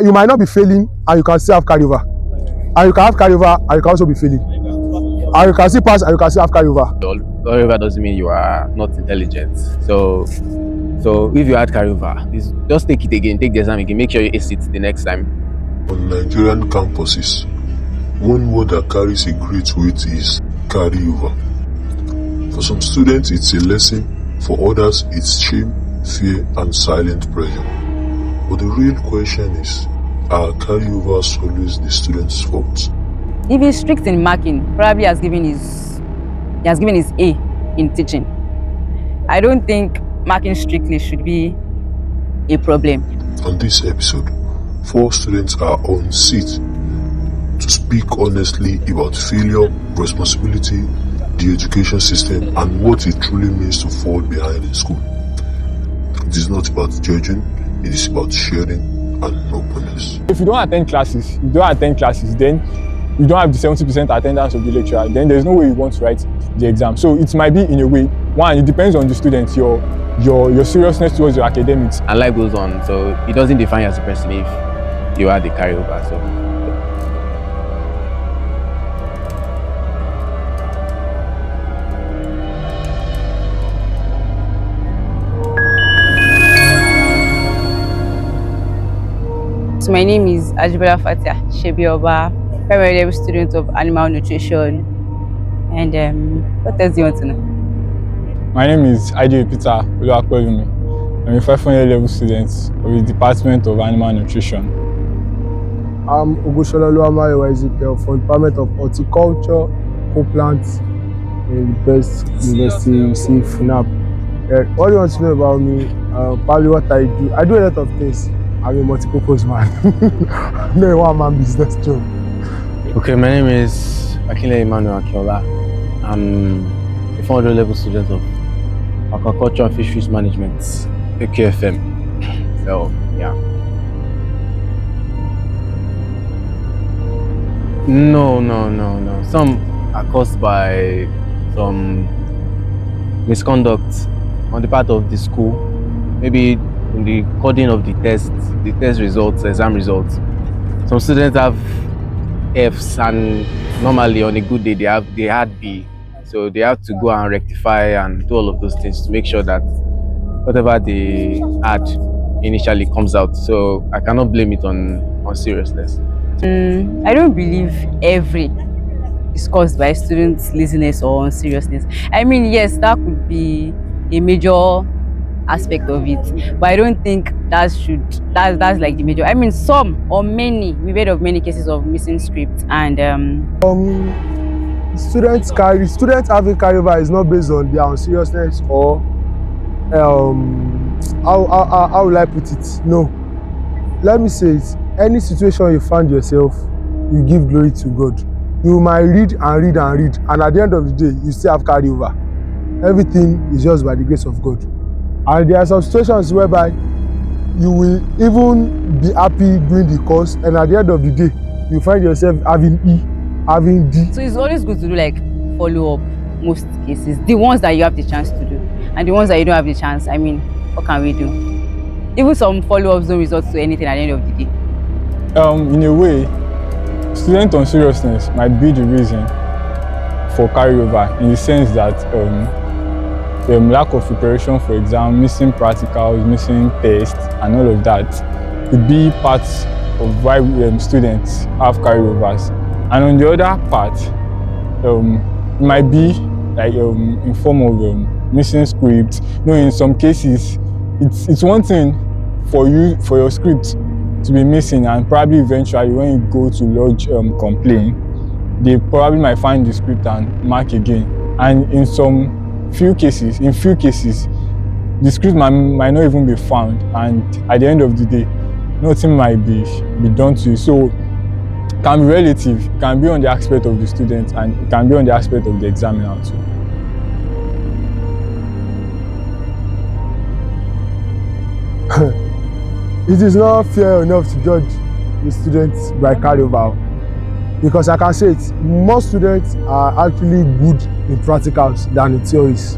You might not be failing and you can still have carryover. And you can have carryover and you can also be failing. And you can still pass and you can still have carryover. Carryover doesn't mean you are not intelligent. So if you had carryover, just take it again, take the exam again, make sure you ace it the next time. On Nigerian campuses, one word that carries a great weight is carryover. For some students, it's a lesson. For others, it's shame, fear, and silent pressure. But the real question is, are carryovers always the student's fault? If he's strict in marking, probably he has given his A in teaching. I don't think marking strictly should be a problem. On this episode, 4 students are on seat to speak honestly about failure, responsibility, the education system, and what it truly means to fall behind in school. It is not about judging, it is about sharing and openness. If you don't attend classes, then you don't have the 70% attendance of the lecturer, then there's no way you want to write the exam. So it might be, in a way, one, it depends on the student, your seriousness towards your academics. And life goes on, so it doesn't define you as a person if you are the carryover. So my name is Ajibola Fatia Shebioba, primary level student of animal nutrition. And what else do you want to know? My name is IJ Peter Oluwapelumi. I'm a 500 level student of the Department of Animal Nutrition. I'm Ogushola Luamayo Ezekiel from Department of Horticulture, Co-Plants in the best university you see, FUNAB. What do you want to know about me? Probably what I do. I do a lot of things. I'm a multi-purpose man. I'm not a one-man business job. Okay, my name is Akinle Emmanuel Akiola. I'm a 400 level student of Aquaculture and Fisheries Management, AQFM. So, yeah. No. Some are caused by some misconduct on the part of the school. Maybe in the coding of the test results, exam results. Some students have F's, and normally on a good day they had B. So they have to go and rectify and do all of those things to make sure that whatever they had initially comes out. So I cannot blame it on seriousness. I don't believe every is caused by students' laziness or seriousness. I mean, yes, that could be a major aspect of it, but I don't think that's like the major. I mean, some or many, we've heard of many cases of missing scripts, and Students having carryover is not based on their unseriousness or how will I put it? No. Let me say it. Any situation you find yourself, you give glory to God. You might read, and at the end of the day, you still have carryover. Everything is just by the grace of God. And there are some situations whereby you will even be happy doing the course, and at the end of the day, you find yourself having E, having D. So it's always good to do like follow-up most cases, the ones that you have the chance to do, and the ones that you don't have the chance. I mean, what can we do? Even some follow-ups don't result to anything at the end of the day. In a way, student unseriousness might be the reason for carryover, in the sense that lack of preparation for exam, missing practicals, missing tests, and all of that could be parts of why students have carryovers. And on the other part, it might be like in form of missing scripts. In some cases, it's one thing for your script to be missing, and probably eventually when you go to lodge complaint, they probably might find the script and mark again. And in few cases, the script might not even be found, and at the end of the day, nothing might be done to it. So it can be relative, it can be on the aspect of the student, and it can be on the aspect of the examiner too. It is not fair enough to judge the students by carryover, because I can say it, more students are actually good in practicals than in theories.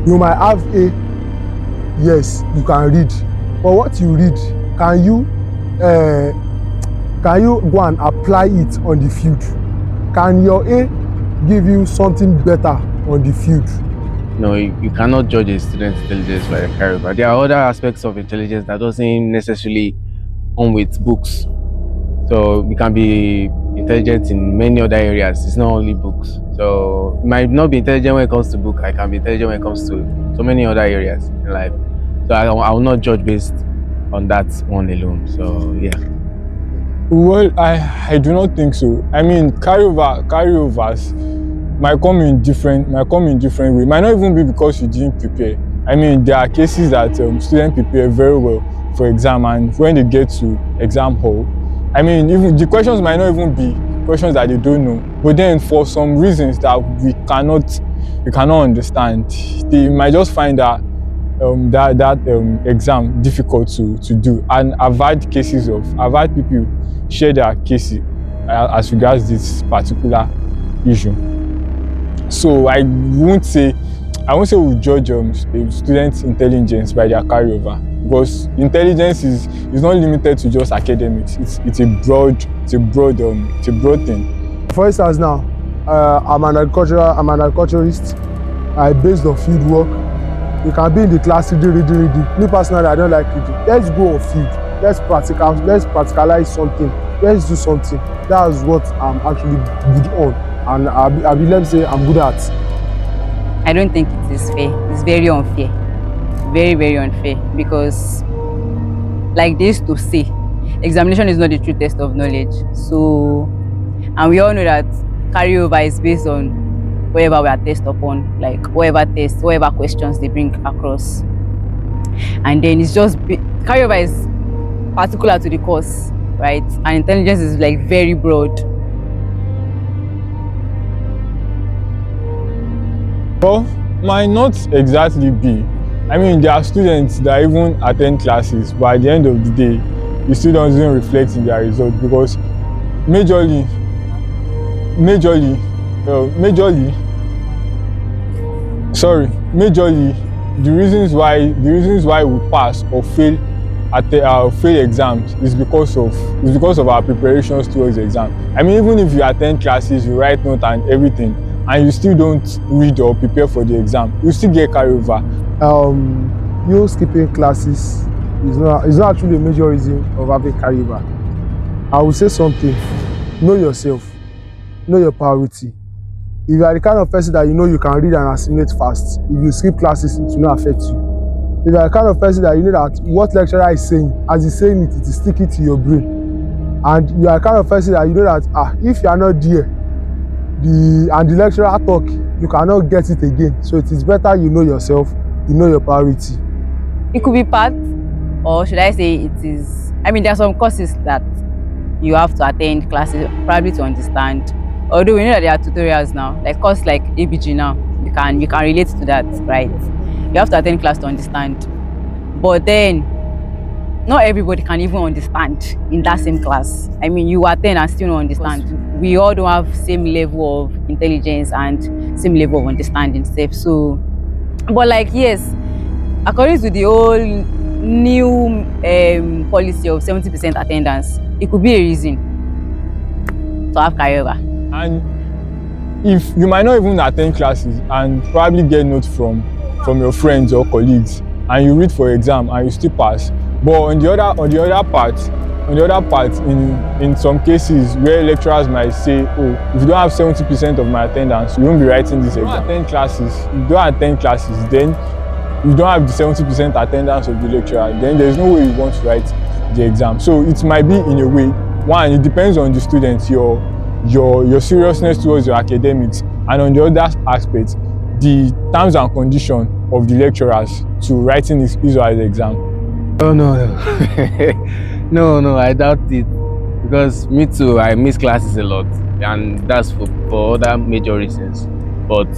You might have A, yes, you can read, but what you read, can you can you go and apply it on the field? Can your A give you something better on the field? No, you cannot judge a student's intelligence by the carryover. There are other aspects of intelligence that doesn't necessarily come with books. So we can be intelligent in many other areas. It's not only books. So you might not be intelligent when it comes to book. I can be intelligent when it comes to so many other areas in life. So I will not judge based on that one alone. So yeah. Well, I do not think so. I mean, carryovers might come in different way. Might not even be because you didn't prepare. I mean, there are cases that students prepare very well for exam, and when they get to exam hall, I mean, even the questions might not even be questions that they don't know, but then for some reasons that we cannot understand, they might just find that exam difficult to do. And I've had people share their cases as regards this particular issue. So I won't say we judge students' intelligence by their carryover, because intelligence is not limited to just academics. It's a broad thing. For instance now, I'm an agriculturist. I based on field work. You can be in the class reading. Me personally, I don't like reading. Let's go on field. Let's practicalize something. Let's do something. That's what I'm actually good on, and let me say I'm good at. I don't think it is fair. It's very unfair. Very, very unfair. Because, like they used to say, examination is not the true test of knowledge. So, and we all know that carryover is based on whatever we are tested upon, like whatever questions they bring across. And then it's just, carryover is particular to the course, right? And intelligence is like very broad. Well, might not exactly be. I mean, there are students that even attend classes, but at the end of the day, the students don't reflect in their result, because majorly, the reasons why we pass or fail exams is because of our preparations towards the exam. I mean, even if you attend classes, you write notes and everything, and you still don't read or prepare for the exam, you still get carryover. You skipping classes is not actually a major reason of having carryover. I will say something. Know yourself. Know your priority. If you are the kind of person that you know you can read and assimilate fast, if you skip classes, it will not affect you. If you are the kind of person that you know that what lecturer is saying, as he's saying it, it is sticking to your brain, and you are the kind of person that you know that if you are not there, the lecturer talk, you cannot get it again. So it is better you know yourself, you know your priority. It could be part, or should I say it is, I mean, there are some courses that you have to attend classes probably to understand. Although we know that there are tutorials now, like course like ABG now, you can relate to that, right? You have to attend class to understand. But then not everybody can even understand in that same class. I mean, you attend and still don't understand. We all don't have same level of intelligence and same level of understanding stuff. So, but like, yes, according to the old new policy of 70% attendance, it could be a reason to have carryover. And if you might not even attend classes and probably get notes from your friends or colleagues, and you read for exam and you still pass, but on the other part, in some cases where lecturers might say, oh, if you don't have 70% of my attendance, you won't be writing this exam. If you don't attend classes, then you don't have the 70% attendance of the lecturer, then there's no way you want to write the exam. So it might be, in a way, one, it depends on the students, your seriousness towards your academics, and on the other aspect, the terms and conditions of the lecturers to writing his or her exam. Oh no. No, I doubt it, because me too, I miss classes a lot, and that's for other major reasons. But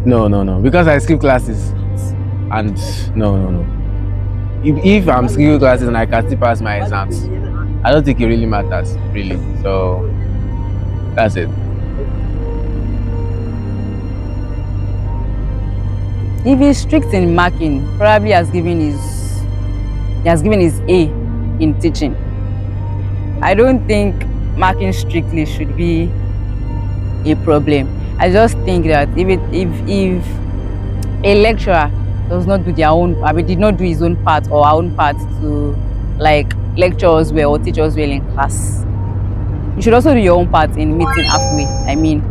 no, because I skip classes, and no. If I'm skipping classes and I can still pass my exams, I don't think it really matters, really. So that's it. If he's strict in marking, probably he has given his A in teaching. I don't think marking strictly should be a problem. I just think that if a lecturer does not do their own, I mean, did not do his own part or our own part to like lecture us well or teach us well in class, you should also do your own part in meeting halfway. I mean,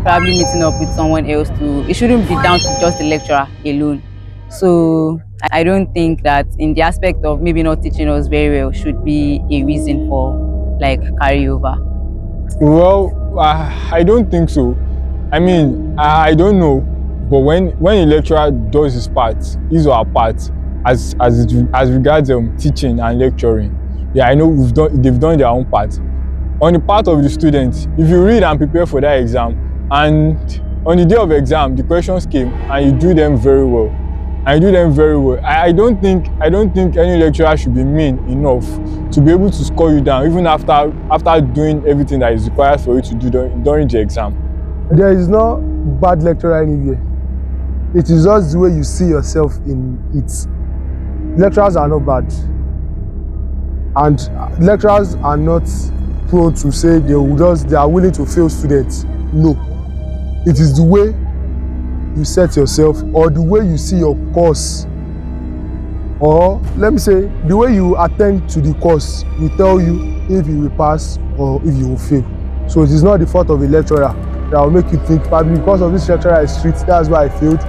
probably meeting up with someone else to. It shouldn't be down to just the lecturer alone. So I don't think that in the aspect of maybe not teaching us very well should be a reason for like carryover. Well, I don't think so. I mean, I don't know, but when a lecturer does his or her part, as regards teaching and lecturing, yeah, I know they've done their own part. On the part of the student, if you read and prepare for that exam, and on the day of exam the questions came and you do them very well, I don't think any lecturer should be mean enough to be able to score you down even after doing everything that is required for you to do during the exam. There is no bad lecturer anywhere. It is just the way you see yourself in it. Lecturers are not bad, and lecturers are not prone to say they are willing to fail students. No, it is the way you set yourself or the way you see your course, or let me say the way you attend to the course will tell you if you will pass or if you will fail. So it is not the fault of a lecturer that will make you think probably because of this lecturer is strict, that's why I failed,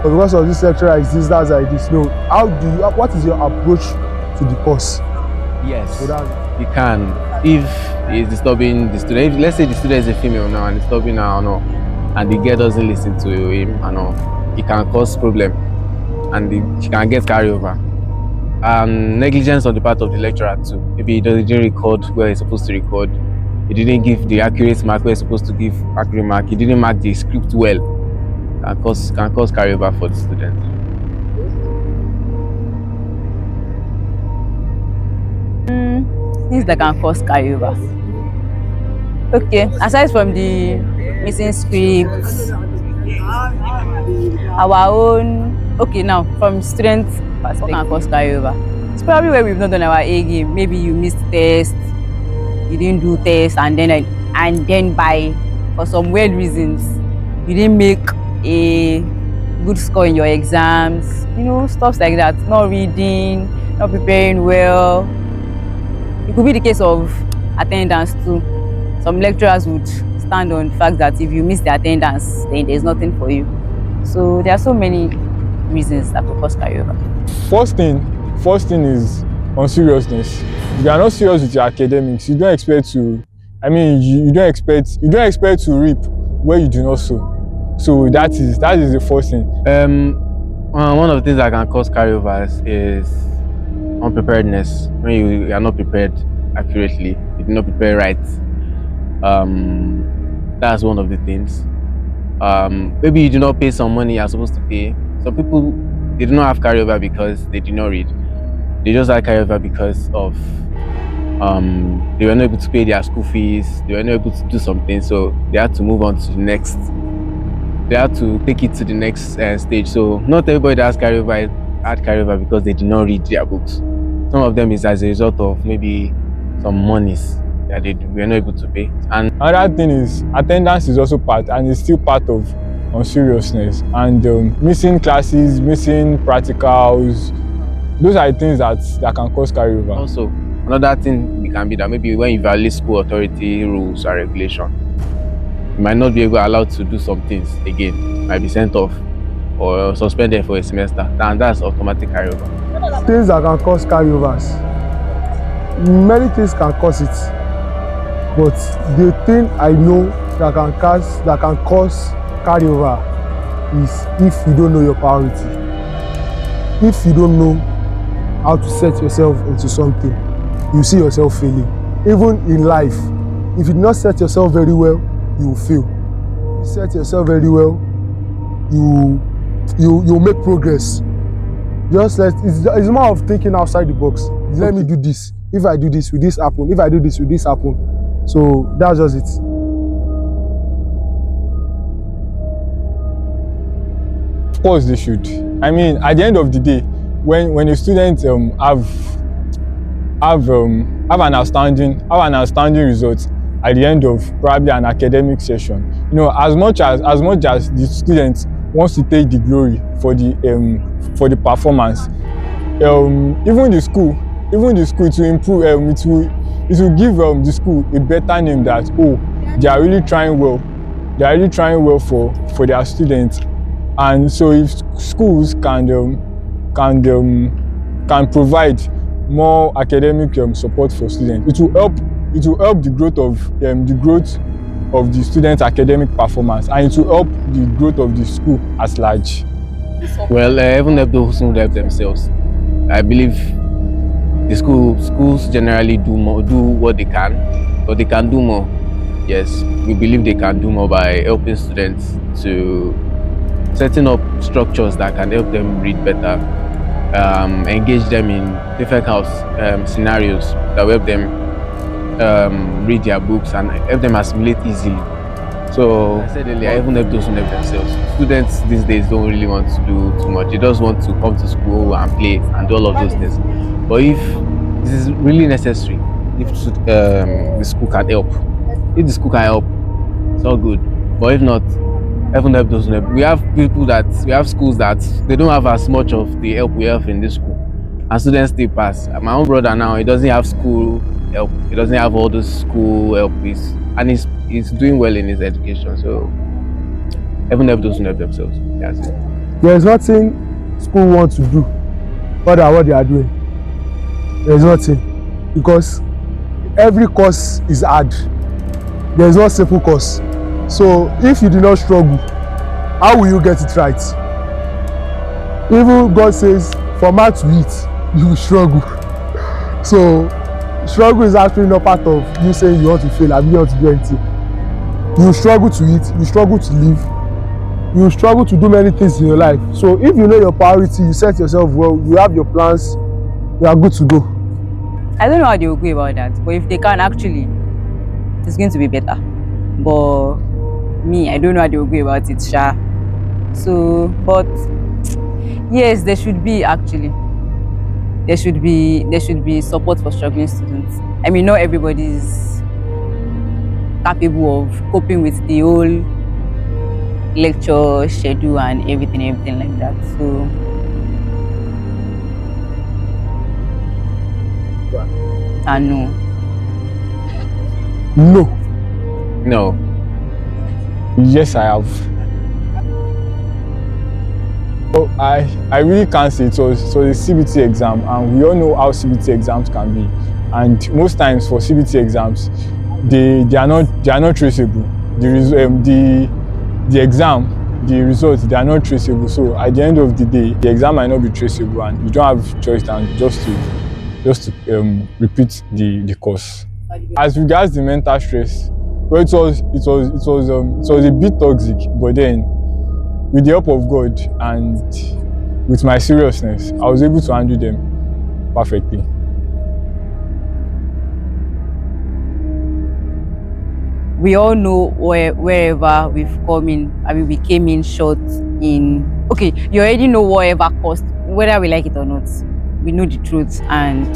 or because of this lecturer is this, that's why I this. No, what is your approach to the course? Yes, So you can. If it's disturbing the student, if, let's say the student is a female now and disturbing her or no, and the girl doesn't listen to him and all, it can cause problem and she can get carryover. Negligence on the part of the lecturer too. Maybe he didn't record where he's supposed to record. He didn't give the accurate mark where he's supposed to give accurate mark. He didn't mark the script well. Can cause carryover for the student. Things that can cause carryover. Okay, aside from the missing scripts, our own. Okay, now from student perspective, what can cause carryover? It's probably where we've not done our A game. Maybe you missed test, you didn't do test, and then by for some weird reasons you didn't make a good score in your exams. You know, stuff like that. Not reading, not preparing well. It could be the case of attendance too. Some lecturers would stand on the fact that if you miss the attendance, then there's nothing for you. So there are so many reasons that could cause carryover. First thing is on seriousness. If you are not serious with your academics, you don't expect to. I mean, you don't expect to reap where you do not sow. So that is the first thing. One of the things that can cause carryovers is unpreparedness. When you are not prepared accurately, you do not prepare right. That's one of the things. Maybe you do not pay some money you're supposed to pay. Some people, they do not have carryover because they did not read. They just had carryover because of they were not able to pay their school fees. They were not able to do something, so they had to move on to the next. They had to take it to the next stage. So not everybody that has carryover had carryover because they did not read their books. Some of them is as a result of maybe some monies that they were not able to pay. And another thing is attendance is also part, and it's still part of unseriousness, and missing classes, missing practicals. Those are the things that can cause carryover. Also, another thing can be that maybe when you violate school authority rules or regulation, you might not be allowed to do some things again. You might be sent off or suspended for a semester, and that's automatic carryover. Things that can cause carryovers. Many things can cause it, but the thing I know that can cause carryover is if you don't know your priority. If you don't know how to set yourself into something, you see yourself failing. Even in life, if you do not set yourself very well, you will fail. If you set yourself very well, you make progress. It's more of thinking outside the box. Let me do this. If I do this, will this happen? If I do this, will this happen? So that's just it. Of course they should. I mean, at the end of the day, when a student have an outstanding result at the end of probably an academic session. You know, as much as the student wants to take the glory for the performance, even the school it will improve, it will give the school a better name that, oh, they are really trying well, for their students. And so if schools can provide more academic support for students, it will help the growth of the students' academic performance, and it will help the growth of the school at large. Well, even help those who help themselves. I believe the schools generally do what they can, but they can do more. Yes, we believe they can do more by helping students to setting up structures that can help them read better, engage them in different scenarios that will help them read their books and help them assimilate easily. So I said earlier, even help those who help themselves. Students these days don't really want to do too much. They just want to come to school and play and do all of those things. But if this is really necessary, if the school can help, it's all good. But if not, even help those who help. We have schools that they don't have as much of the help we have in this school, and students still pass. My own brother now, he doesn't have school help. He doesn't have all the school help. He's doing well in his education. So even help those who help themselves. That's it. There is nothing school wants to do more than what they are doing. There is nothing, because every course is hard. There is no simple course. So if you do not struggle, how will you get it right? Even God says, for man to eat, you will struggle. So struggle is actually not part of you saying you want to fail and you want to do anything. You struggle to eat, you struggle to live, you struggle to do many things in your life. So if you know your priority, you set yourself well, you have your plans, you are good to go. I don't know how they will go about that, but if they can, actually, it's going to be better. But me, I don't know how they will go about it, sha. So, but yes, there should be support for struggling students. I mean, not everybody is capable of coping with the whole lecture schedule and everything like that. So no. No. Yes, I have. So I really can't say. It was a CBT exam, and we all know how CBT exams can be. And most times for CBT exams, they are not traceable. The exam, the results, they are not traceable. So at the end of the day, the exam might not be traceable, and you don't have choice than just to repeat the course. As regards the mental stress, well, it was a bit toxic, but then with the help of God and with my seriousness, I was able to handle them perfectly. We all know wherever we've come in. I mean, we came in short in. Okay, you already know whatever cost, whether we like it or not. We know the truth, and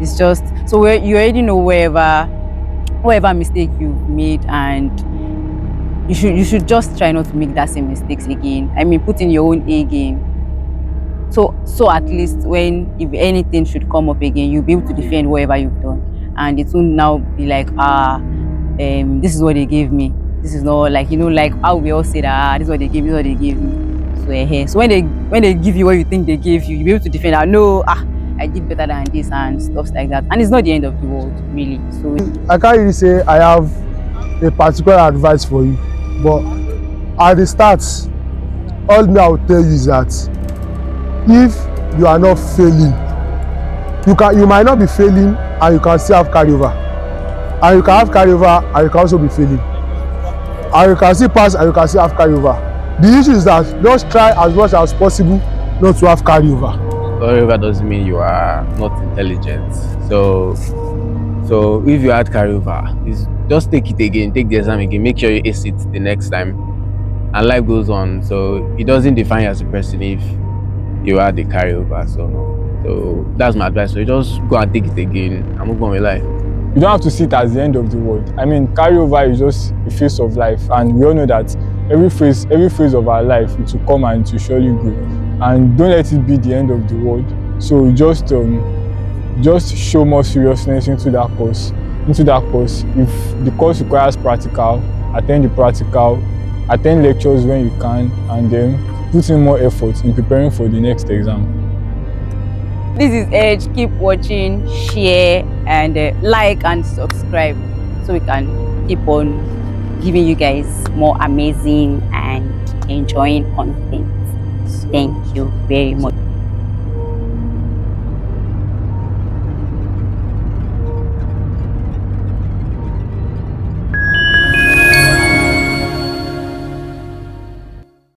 it's just so you already know whatever mistake you've made, and you should just try not to make that same mistakes again. I mean, put in your own A game. So at least if anything should come up again, you'll be able to defend whatever you've done, and it will now be like this is what they gave me. This is not like, like how we all say that this is what they gave me, this is what they gave me. So when they give you what you think they gave you, you'll be able to defend that. No, I did better than this and stuff like that. And it's not the end of the world, really. So I can't really say I have a particular advice for you, but at the start, all me I will tell you is that if you are not failing, you might not be failing and you can still have carryover, and you can have carryover and you can also be failing, and you can still pass and you can still have carryover. The issue is that just try as much as possible not to have carryover. Carryover doesn't mean you are not intelligent. So if you had carryover, just take it again, take the exam again, make sure you ace it the next time, and life goes on. So it doesn't define you as a person if you had the carryover. So So that's my advice. So you just go and take it again and move on with life. You don't have to see it as the end of the world. I mean, carryover is just a phase of life, and we all know that every phase of our life, it will come and it will surely go. And don't let it be the end of the world. So just show more seriousness into that course. If the course requires practical, attend the practical, attend lectures when you can, and then put in more effort in preparing for the next exam. This is Edge. Keep watching, share, and like and subscribe so we can keep on giving you guys more amazing and enjoying content. Thank you very much.